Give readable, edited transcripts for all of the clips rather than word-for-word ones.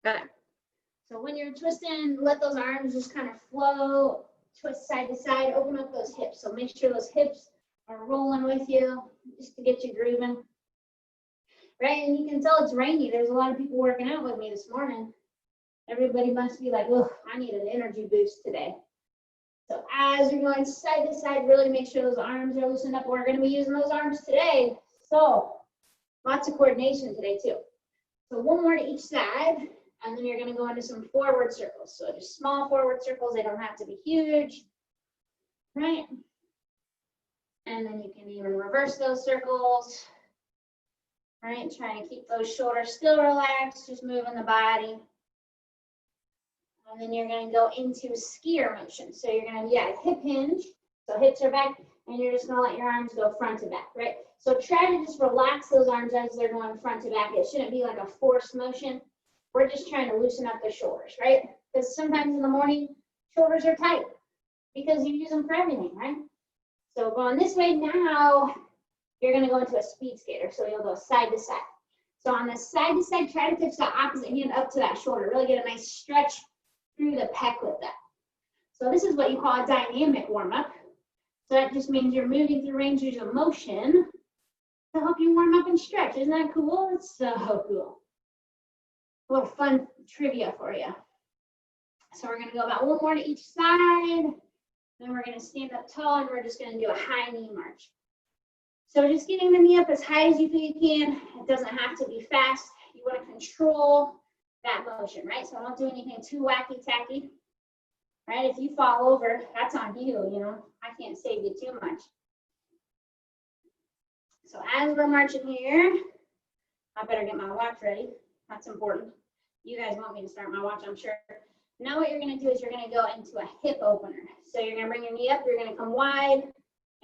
Good. So when you're twisting, let those arms just kind of flow, twist side to side, open up those hips. So make sure those hips are rolling with you just to get you grooving. Right, and you can tell it's rainy. There's a lot of people working out with me this morning. Everybody must be like, oh, I need an energy boost today. So as you're going side to side, really make sure those arms are loosened up. We're going to be using those arms today. So lots of coordination today too. So one more to each side, and then you're going to go into some forward circles. So just small forward circles. They don't have to be huge, right? And then you can even reverse those circles. Right, trying to keep those shoulders still relaxed, just moving the body. And then you're going to go into skier motion. So you're going to, hip hinge. So hips are back, and you're just going to let your arms go front to back, right? So try to just relax those arms as they're going front to back. It shouldn't be like a forced motion. We're just trying to loosen up the shoulders, right? Because sometimes in the morning, shoulders are tight because you use them for everything, right? So going this way now, you're going to go into a speed skater. So you'll go side to side. So on the side to side, try to touch the opposite hand up to that shoulder. Really get a nice stretch through the pec with that. So this is what you call a dynamic warm-up. So that just means you're moving through ranges of motion to help you warm up and stretch. Isn't that cool? It's so cool. A little fun trivia for you. So we're going to go about one more to each side. Then we're going to stand up tall, and we're just going to do a high knee march. So just getting the knee up as high as you feel you can. It doesn't have to be fast. You want to control that motion, right? So don't do anything too wacky tacky, right? If you fall over, that's on you, you know. I can't save you too much. So as we're marching here, I better get my watch ready. That's important. You guys want me to start my watch, I'm sure. Now what you're going to do is you're going to go into a hip opener. So you're going to bring your knee up. You're going to come wide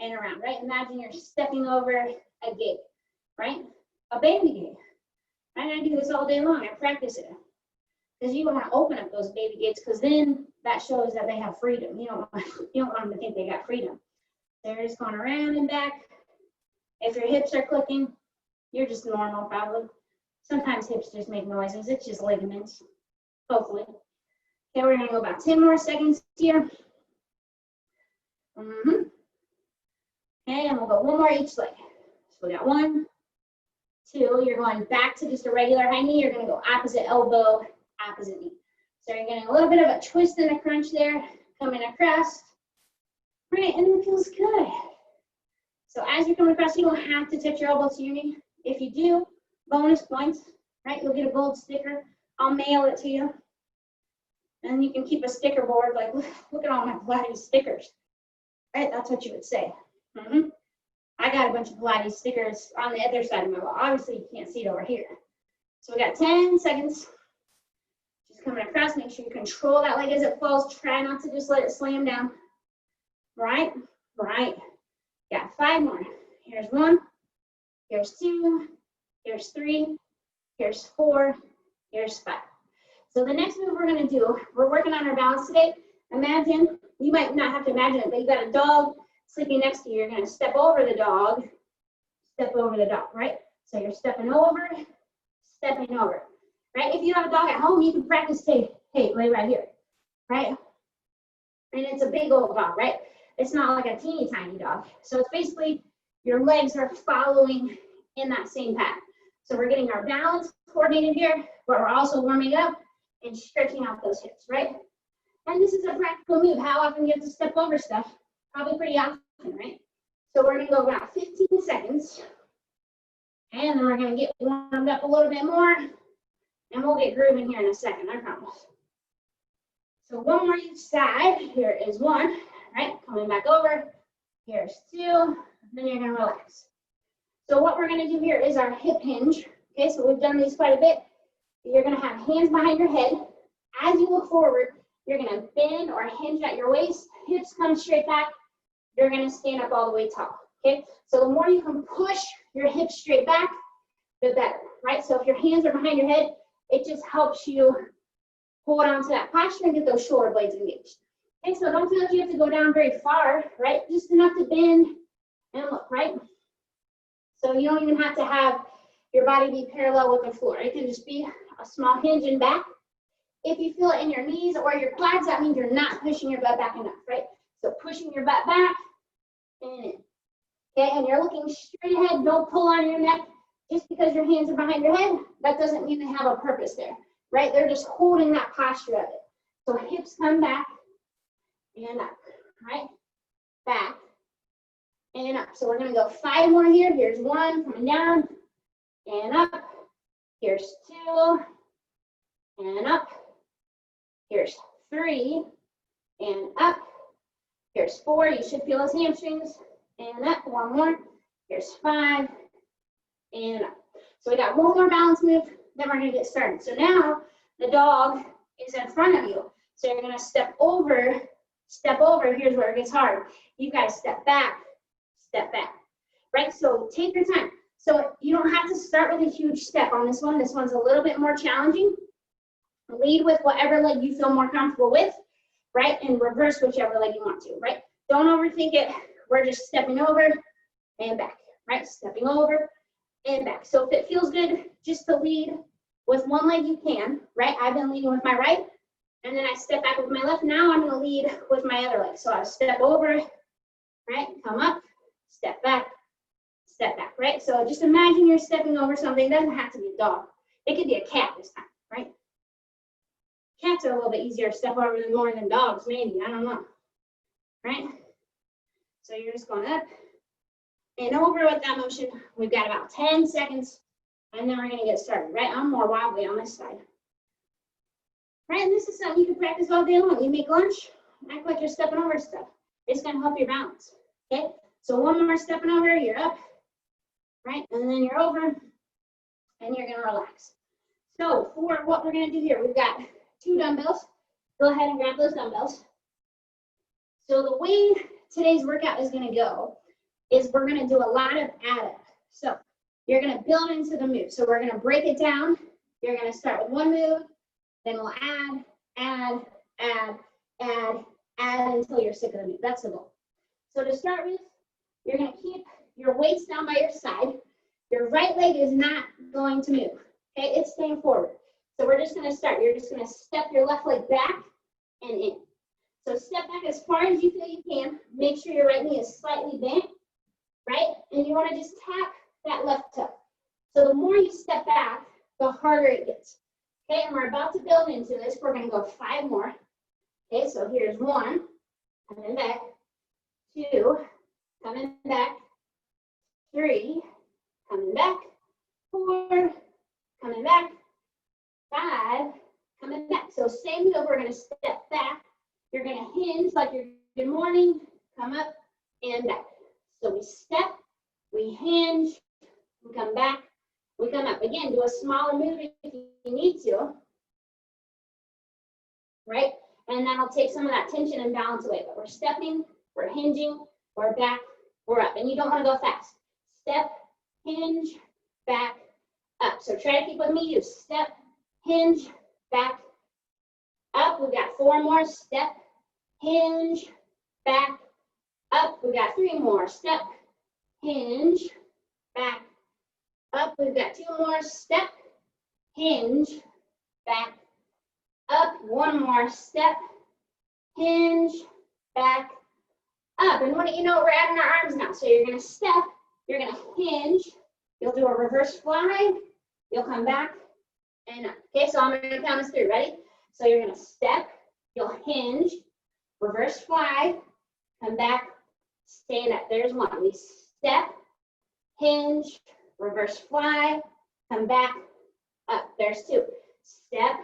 and around, right? Imagine you're stepping over a gate, right? A baby gate. And I do this all day long. I practice it. Because you want to open up those baby gates, because then that shows that they have freedom. You don't want them to think they got freedom. They're just going around and back. If your hips are clicking, you're just normal probably. Sometimes hips just make noises. It's just ligaments, hopefully. Okay, we're going to go about 10 more seconds here. Okay, and we'll go one more each leg. So we got 1, 2. You're going back to just a regular high knee. You're going to go opposite elbow, opposite knee. So you're getting a little bit of a twist and a crunch there, coming across. Right, and it feels good. So as you're coming across, you don't have to touch your elbow to your knee. If you do, bonus points, right? You'll get a gold sticker. I'll mail it to you. And you can keep a sticker board like, look at all my Pilates stickers. Right, that's what you would say. I got a bunch of Pilates stickers on the other side of my wall. Obviously, you can't see it over here. So we got 10 seconds. Just coming across, make sure you control that leg as it falls. Try not to just let it slam down. Right. Got 5 more. Here's 1. Here's 2. Here's 3. Here's 4. Here's 5. So the next move we're going to do, we're working on our balance today. Imagine, you might not have to imagine it, but you got a dog sleeping next to you. You're going to step over the dog, right? So you're stepping over, right? If you have a dog at home, you can practice, hey, lay right here, right? And it's a big old dog, right? It's not like a teeny tiny dog. So it's basically your legs are following in that same path. So we're getting our balance coordinated here, but we're also warming up and stretching out those hips, right? And this is a practical move. How often do you have to step over stuff? Probably pretty often, right? So we're going to go about 15 seconds. And then we're going to get warmed up a little bit more. And we'll get grooving here in a second, I promise. So one more each side. Here is 1, right? Coming back over. Here's 2. Then you're going to relax. So what we're going to do here is our hip hinge. Okay, so we've done these quite a bit. You're going to have hands behind your head. As you look forward, you're going to bend or hinge at your waist. Hips come straight back. You're going to stand up all the way tall. Okay, so the more you can push your hips straight back, the better, right? So if your hands are behind your head, it just helps you hold on to that posture and get those shoulder blades engaged. Okay, so don't feel like you have to go down very far, right? Just enough to bend and look, right? So you don't even have to have your body be parallel with the floor. It can just be a small hinge and back, If you feel it in your knees or your quads, that means you're not pushing your butt back enough, right? So pushing your butt back and in. Okay, and you're looking straight ahead. Don't pull on your neck. Just because your hands are behind your head, that doesn't mean they have a purpose there, right? They're just holding that posture of it. So hips come back and up, right? Back and up. So we're gonna go 5 more here. Here's 1, coming down and up. Here's 2 and up. Here's 3 and up. Here's 4. You should feel those hamstrings and up. 1 more. Here's 5 and up. So we got 1 more balance move, then we're gonna get started. So now the dog is in front of you. So you're gonna step over. Here's where it gets hard. You've got to step back, right? So take your time. So you don't have to start with a huge step on this one. This one's a little bit more challenging. Lead with whatever leg you feel more comfortable with, right? And reverse whichever leg you want to, right? Don't overthink it. We're just stepping over and back, right? Stepping over and back. So if it feels good just to lead with one leg, you can, right? I've been leading with my right, and then I step back with my left. Now I'm gonna lead with my other leg. So I step over, right? Come up, step back, right? So just imagine you're stepping over something. It doesn't have to be a dog. It could be a cat this time, right? Cats are a little bit easier to step over more than dogs, maybe, I don't know, right? So you're just going up and over with that motion. We've got about 10 seconds, and then we're gonna get started, right? I'm more wobbly on this side. Right, and this is something you can practice all day long. You make lunch, act like you're stepping over stuff. It's gonna help your balance, okay? So 1 more stepping over, you're up, right? And then you're over, and you're gonna relax. So for what we're gonna do here, we've got 2 dumbbells. Go ahead and grab those dumbbells. So the way today's workout is gonna go is we're gonna do a lot of add-up. So you're gonna build into the move. So we're gonna break it down. You're gonna start with 1 move, then we'll add until you're sick of the move. That's the goal. So to start with, you're gonna keep your weights down by your side. Your right leg is not going to move, okay? It's staying forward. So we're just gonna start. You're just gonna step your left leg back and in. So step back as far as you feel you can. Make sure your right knee is slightly bent, right? And you wanna just tap that left toe. So the more you step back, the harder it gets. Okay, and we're about to build into this. We're gonna go 5 more. Okay, so here's 1, coming back, 2, coming back, 3, coming back, 4, coming back, 5, coming back. So same move, we're gonna step back. You're gonna hinge like you're good morning, come up and back. So we step, we hinge, we come back, we come up. Again, do a smaller move if you need to, right? And that'll take some of that tension and balance away. But we're stepping, we're hinging, we're back, we're up. And you don't want to go fast. Step, hinge, back, up. So try to keep with me. You step, hinge, back, up. We've got 4 more. Step, hinge, back, up. We've got 3 more. Step, hinge, back, up. We've got 2 more. Step, hinge, back, up. 1 more. Step, hinge, back, up. And what do you know? We're adding our arms now. So you're going to step, you're going to hinge, you'll do a reverse fly, you'll come back and up. Okay, so I'm going to count us through. Ready? So you're going to step, you'll hinge, reverse fly, come back, stand up. There's 1. We step, hinge, reverse fly, come back, up. There's 2. Step,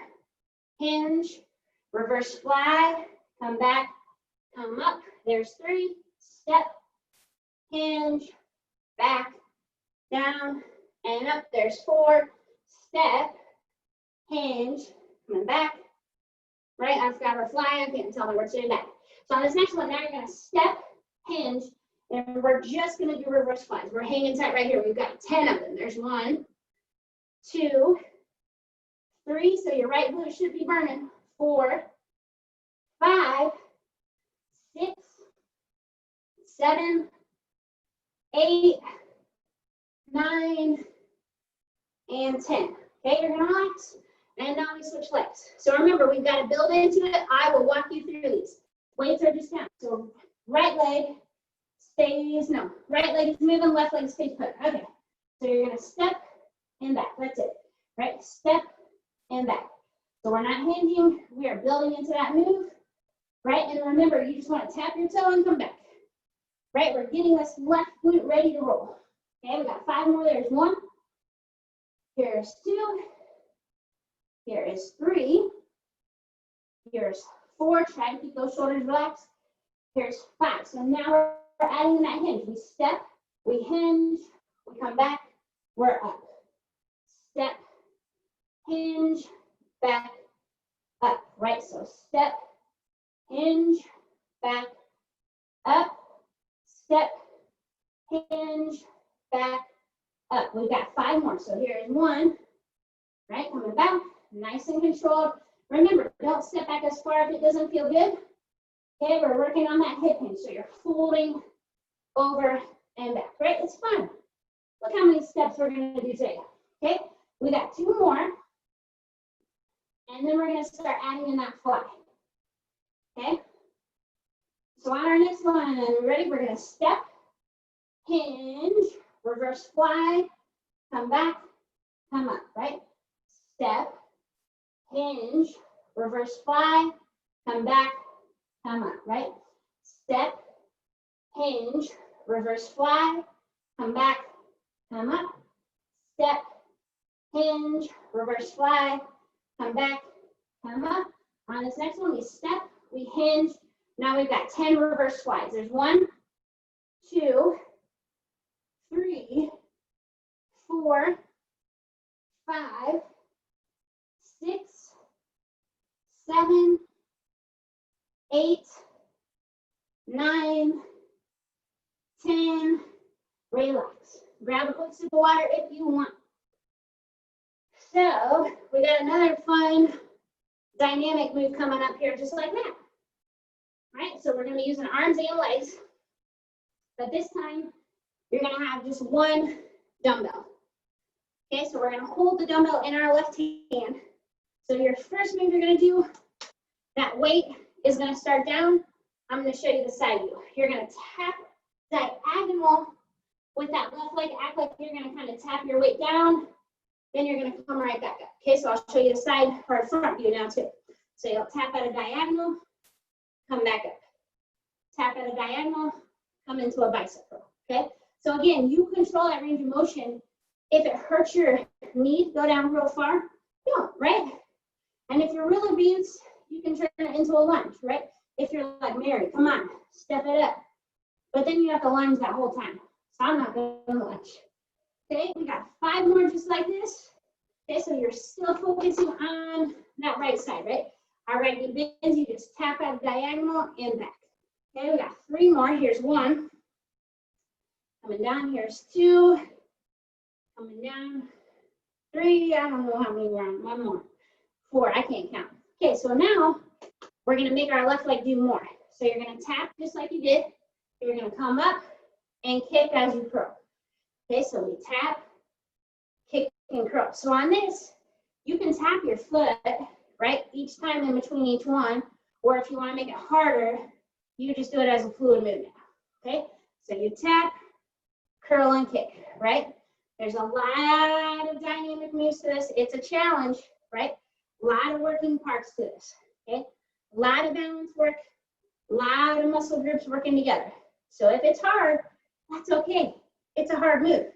hinge, reverse fly, come back, come up. There's 3. Step, hinge, back, down, and up. There's 4. Step, hinge, coming back. Right? I've got our fly. I can't tell them we're sitting back. So on this next one, now you're going to step, hinge, and we're just going to do reverse flies. We're hanging tight right here. We've got 10 of them. There's 1, 2, 3. So your right glute should be burning. 4, 5, 6, 7, 8, 9, and 10. Okay, you're going to relax, And now we switch legs. So remember, we've got to build into it. I will walk you through these. Weights are just down. So right leg stays, no, right leg is moving, left leg stays put. Okay. So you're going to step and back. That's it. Right? Step and back. So we're not hinging. We are building into that move. Right? And remember, you just want to tap your toe and come back. Right? We're getting this left glute ready to roll. Okay, we got 5 more. There's 1. Here's 2. Here is 3. Here's 4. Try to keep those shoulders relaxed. Here's 5. So now we're adding in that hinge. We step, we hinge, we come back, we're up. Step, hinge, back, up. Right? So step, hinge, back, up. Step, hinge, back, up. We've got 5 more. So here's 1. Right? Coming back. Nice and controlled. Remember, don't step back as far if it doesn't feel good. Okay, we're working on that hip hinge. So you're folding over and back, right? It's fun. Look how many steps we're going to do today. Okay, we got 2 more. And then we're going to start adding in that fly. Okay, so on our next one, ready? We're going to step, hinge, reverse fly, come back, come up, right? Step, hinge, reverse fly, come back, come up, right? Step, hinge, reverse fly, come back, come up. Step, hinge, reverse fly, come back, come up. On this next one, we step, we hinge. Now we've got 10 reverse flies. There's 1, 2, 3, 4, 5, 6, 7, 8, 9, 10. Relax. Grab a quick sip of water if you want. So we got another fun dynamic move coming up here, just like that. Right? So we're going to be using arms and legs, but this time you're going to have just 1 dumbbell. Okay, so we're going to hold the dumbbell in our left hand. So your first move you're going to do, that weight is going to start down. I'm going to show you the side view. You're going to tap diagonal with that left leg. Act like you're going to kind of tap your weight down. Then you're going to come right back up. Okay, so I'll show you the side or front view now too. So you'll tap at a diagonal, come back up. Tap at a diagonal, come into a bicep curl. Okay, so again, you control that range of motion. If it hurts your knee, go down real far, don't, right? And if you're real abused, you can turn it into a lunge, right? If you're like Mary, come on, step it up. But then you have to lunge that whole time. So I'm not going to lunge. Okay, we got 5 more just like this. Okay, so you're still focusing on that right side, right? Our right knee bends, you just tap at diagonal and back. Okay, we got 3 more. Here's 1. Coming down, here's 2. Coming down, 3. I don't know how many we're on. 1 more. 4, I can't count. Okay, so now we're going to make our left leg do more. So you're going to tap just like you did. You're going to come up and kick as you curl. Okay, so we tap, kick, and curl. So on this, you can tap your foot, right, each time in between each one, or if you want to make it harder, you just do it as a fluid movement. Okay, so you tap, curl, and kick, right? There's a lot of dynamic moves to this. It's a challenge, right? A lot of working parts to this, okay? A lot of balance work, a lot of muscle groups working together. So if it's hard, that's okay. It's a hard move,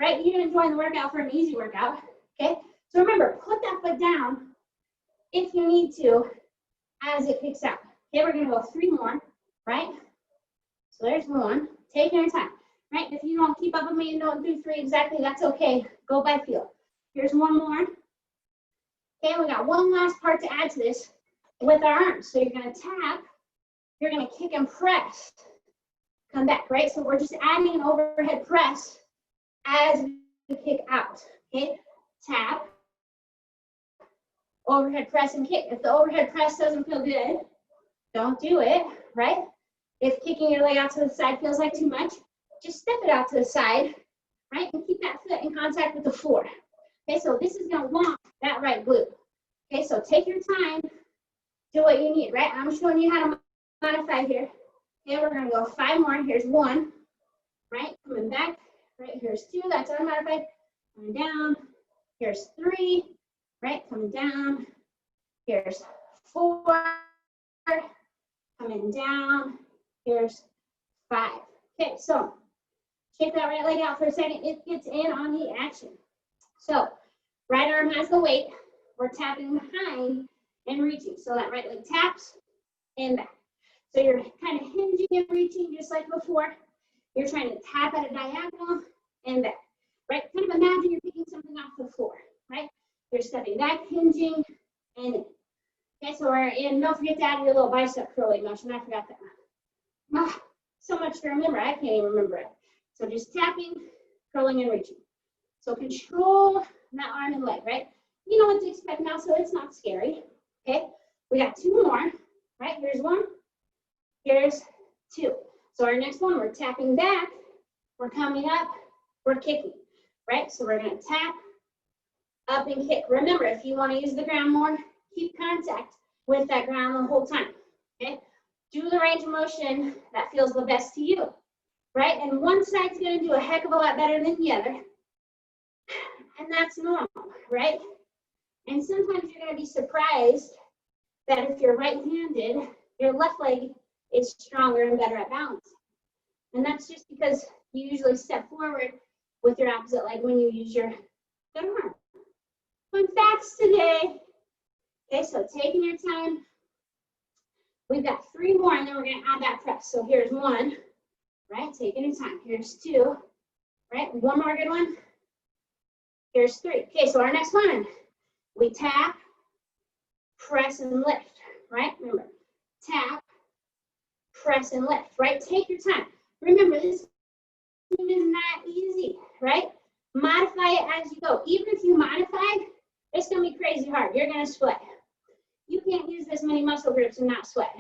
right? You're gonna join the workout for an easy workout, okay? So remember, put that foot down if you need to as it kicks out. Okay, we're gonna go 3 more, right? So there's 1, taking your time, right? If you don't keep up with me and don't do 3 exactly, that's okay. Go by feel. Here's 1 more. Okay, we got 1 last part to add to this with our arms. So you're gonna tap, you're gonna kick and press. Come back, right? So we're just adding an overhead press as we kick out, okay? Tap, overhead press and kick. If the overhead press doesn't feel good, don't do it, right? If kicking your leg out to the side feels like too much, just step it out to the side, right? And keep that foot in contact with the floor. Okay, so this is gonna lock that right glute. Okay, so take your time, do what you need, right? I'm showing you how to modify here. Okay, we're gonna go 5 more. Here's 1, right? Coming back, right? Here's 2, that's unmodified. Coming down. Here's 3, right? Coming down. Here's 4, coming down. Here's 5. Okay, so shake that right leg out for a second. It gets in on the action. So right arm has the weight. We're tapping behind and reaching. So that right leg taps and back. So you're kind of hinging and reaching just like before. You're trying to tap at a diagonal and back. Right? Kind of imagine you're picking something off the floor. Right? You're stepping back, hinging, and in. Okay, so we're in. Don't forget to add your little bicep curling motion. I forgot that one. Oh, so much to remember. I can't even remember it. So just tapping, curling, and reaching. So control that arm and leg, right? You know what to expect now, so it's not scary. Okay, we got 2 more, right? Here's 1, here's 2. So our next one, we're tapping back, we're coming up, we're kicking, right? So we're gonna tap, up, and kick. Remember, if you wanna use the ground more, keep contact with that ground the whole time, okay? Do the range of motion that feels the best to you, right? And one side's gonna do a heck of a lot better than the other, and that's normal, right? And sometimes you're gonna be surprised that if you're right-handed, your left leg is stronger and better at balance. And that's just because you usually step forward with your opposite leg when you use your good arm. Fun facts today. Okay, so taking your time. We've got 3 more, and then we're gonna add that press. So here's 1, right? Taking your time. Here's 2, right? 1 more good one. Here's 3. Okay, so our next one, we tap, press, and lift, right? Remember, tap, press, and lift, right? Take your time. Remember, this is not easy, right? Modify it as you go. Even if you modify, it's gonna be crazy hard. You're gonna sweat. You can't use this many muscle groups and not sweat,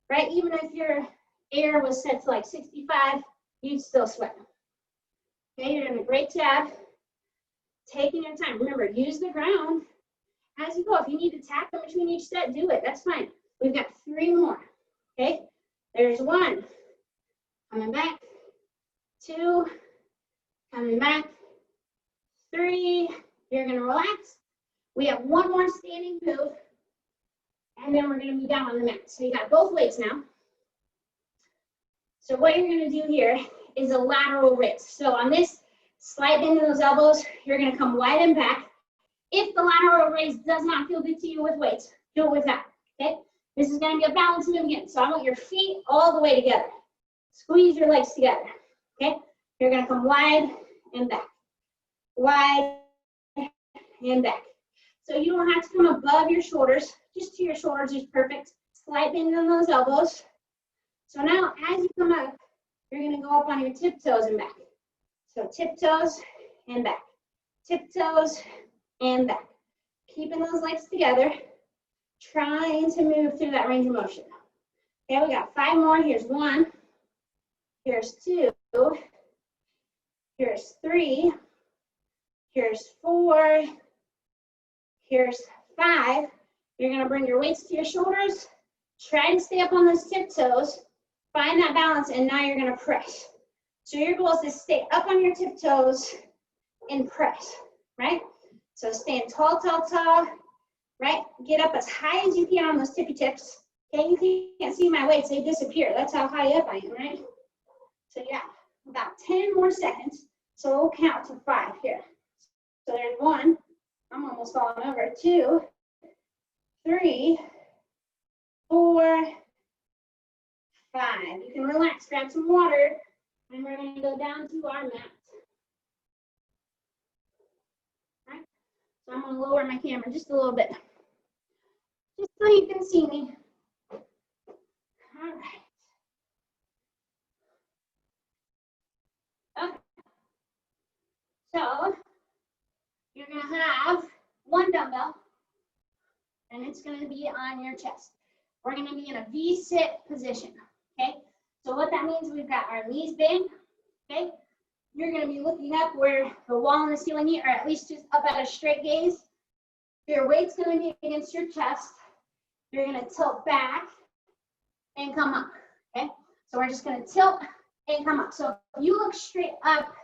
right? Even if your air was set to like 65, you'd still sweat. Okay, you're doing a great job. Taking your time. Remember, use the ground as you go. If you need to tap in between each set, do it. That's fine. We've got 3 more. Okay, there's 1. Coming back. 2. Coming back. 3. You're going to relax. We have 1 more standing move. And then we're going to be down on the mat. So you got both weights now. So what you're going to do here is a lateral raise. So on this, slide into those elbows. You're going to come wide and back. If the lateral raise does not feel good to you with weights, do it with that, okay? This is going to be a balance move again. So I want your feet all the way together. Squeeze your legs together, okay? You're going to come wide and back. Wide and back. So you don't have to come above your shoulders. Just to your shoulders is perfect. Slide in on those elbows. So now as you come up, you're going to go up on your tiptoes and back. So tiptoes and back. Tiptoes and back. Keeping those legs together. Trying to move through that range of motion. Okay, we got 5 more. Here's 1. Here's 2. Here's 3. Here's 4. Here's 5. You're going to bring your weights to your shoulders. Try to stay up on those tiptoes. Find that balance, and now you're going to press. So your goal is to stay up on your tiptoes and press, right? So stand tall, tall, tall, right? Get up as high as you can on those tippy tips. Okay, you can't see my weights, they disappear. That's how high up I am, right? So yeah, about 10 more seconds. So we'll count to 5 here. So there's 1, I'm almost falling over. 2, 3, 4, 5. You can relax, grab some water. And we're going to go down to our mat. Right? So I'm going to lower my camera just a little bit. Just so you can see me. All right. Okay. So you're going to have 1 dumbbell. And it's going to be on your chest. We're going to be in a V-sit position. Okay? So what that means, we've got our knees bent, okay? You're going to be looking up where the wall and the ceiling meet, or at least just up at a straight gaze. Your weight's gonna be against your chest. You're gonna tilt back and come up, okay? So we're just gonna tilt and come up. So if you look straight up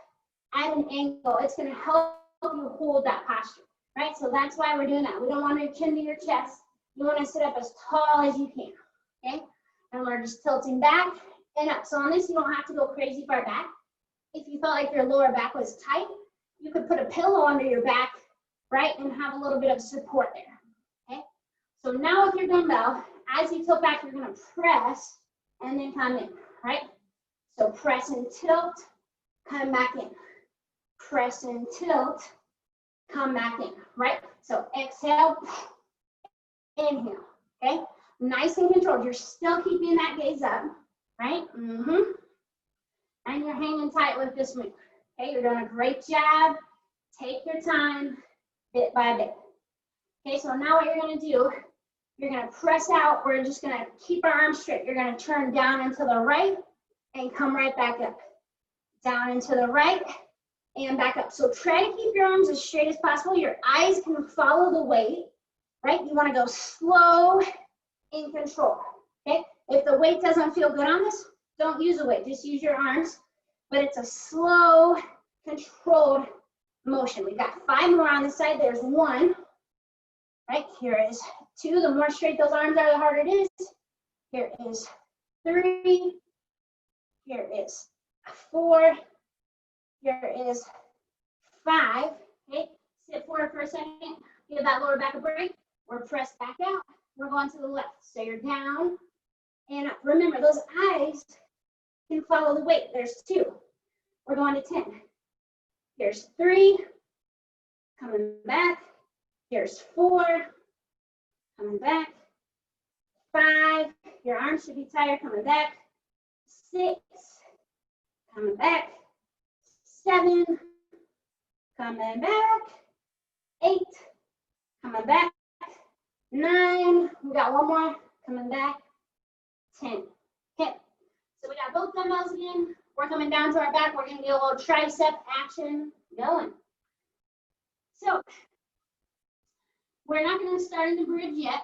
at an angle, it's gonna help you hold that posture, right? So that's why we're doing that. We don't want your chin to your chest. You wanna sit up as tall as you can, okay? And we're just tilting back and up. So on this, you don't have to go crazy far back. If you felt like your lower back was tight, you could put a pillow under your back, right? And have a little bit of support there, okay? So now with your dumbbell, as you tilt back, you're gonna press and then come in, right? So press and tilt, come back in. Press and tilt, come back in, right? So exhale, inhale, okay? Nice and controlled. You're still keeping that gaze up, right? And you're hanging tight with this move, okay? You're doing a great job. Take your time, bit by bit. Okay, so now what you're gonna do, you're gonna press out. We're just gonna keep our arms straight. You're gonna turn down and to the right and come right back up. Down and to the right and back up. So try to keep your arms as straight as possible. Your eyes can follow the weight, right? You wanna go slow and control, okay? If the weight doesn't feel good on this, don't use a weight, just use your arms. But it's a slow, controlled motion. We've got 5 more on this side. There's 1, right? Here is 2. The more straight those arms are, the harder it is. Here is 3. Here is 4. Here is 5. Okay, sit forward for a second. Give that lower back a break. We're pressed back out. We're going to the left. So you're down and up. Remember, those eyes can follow the weight. There's 2. We're going to 10. Here's 3. Coming back. Here's 4. Coming back. 5. Your arms should be tighter. Coming back. 6. Coming back. 7. Coming back. 8. Coming back. 9. We got 1 more. Coming back. 10. Okay. So we got both dumbbells again. We're coming down to our back. We're gonna get a little tricep action going. So we're not gonna start in the bridge yet.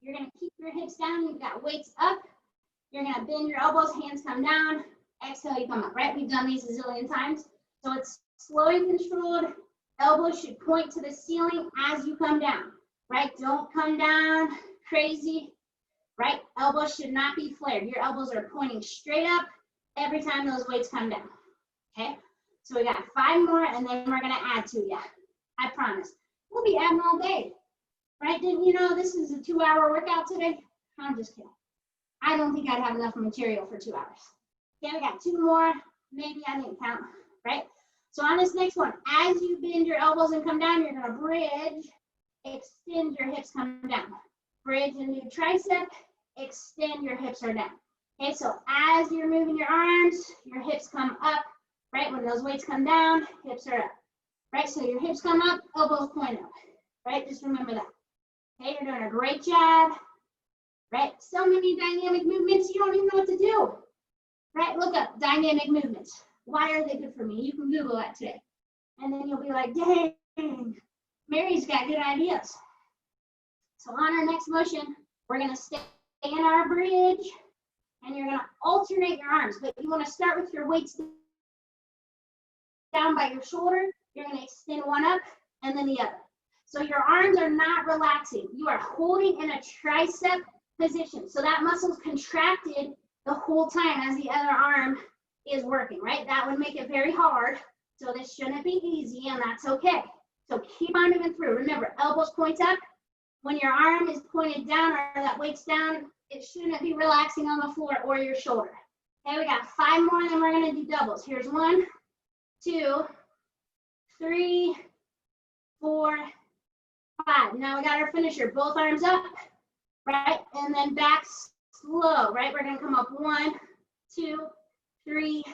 You're gonna keep your hips down. You've got weights up. You're gonna bend your elbows, hands come down. Exhale, you come up, right? We've done these a zillion times. So it's slow and controlled. Elbows should point to the ceiling as you come down, right? Don't come down crazy, right? Elbows should not be flared. Your elbows are pointing straight up every time those weights come down, okay? So we got 5 more, and then we're gonna add to you. I promise. We'll be adding all day, right? Didn't you know this is a 2-hour workout today? I'm just kidding. I don't think I'd have enough material for 2 hours. Okay, we got 2 more. Maybe I didn't count, right? So on this next one, as you bend your elbows and come down, you're gonna bridge, extend your hips, come down. Bridge and do tricep, extend your hips are down. Okay, so as you're moving your arms, your hips come up, right? When those weights come down, hips are up, right? So your hips come up, elbows point up, right? Just remember that. Okay, you're doing a great job, right? So many dynamic movements, you don't even know what to do, right? Look up dynamic movements. Why are they good for me? You can Google that today. And then you'll be like, dang, Mary's got good ideas. So on our next motion, we're gonna stay in our bridge, and you're gonna alternate your arms, but you wanna start with your weights down by your shoulder. You're gonna extend one up and then the other. So your arms are not relaxing. You are holding in a tricep position. So that muscle's contracted the whole time as the other arm is working, right? That would make it very hard. So this shouldn't be easy, and that's okay. So keep on moving through. Remember, elbows point up. When your arm is pointed down or that weight's down, it shouldn't be relaxing on the floor or your shoulder. Okay, we got 5 more, and then we're gonna do doubles. Here's 1, 2, 3, 4, 5. Now we got our finisher. Both arms up, right? And then back slow, right? We're gonna come up 1, 2, 3,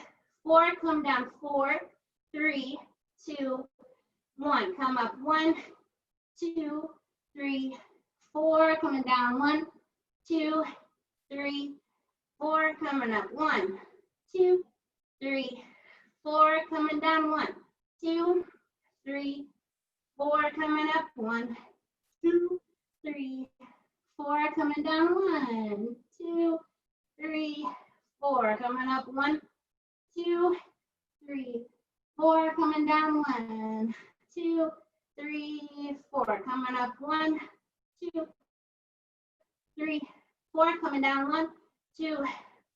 4. Come down 4, 3, 2, 1. Come up 1, 2, 3, 4. Coming down 1, 2, 3, 4. Coming up 1, 2, 3, 4. Coming down 1, 2, 3, 4. Coming up 1, 2, 3, 4, coming down, 1, 2, 3, 4, coming up, 1, 2, 3, 4, coming down, 1, 2, 3, 4, coming up, 1, 2, 3, 4, coming down, 1, 2,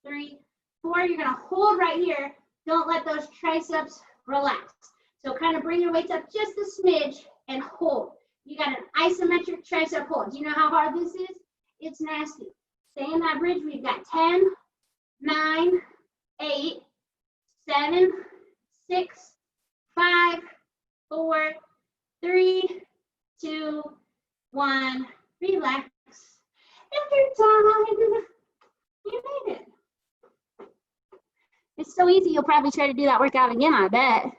3, 4. You're gonna hold right here. Don't let those triceps relax. So kind of bring your weights up just a smidge and hold. You got an isometric tricep hold. Do you know how hard this is? It's nasty. Stay in that bridge. We've got 10, 9, 8, 7, 6, 5, 4, 3, 2, 1. Relax. If you're done, you made it. It's so easy, you'll probably try to do that workout again, I bet.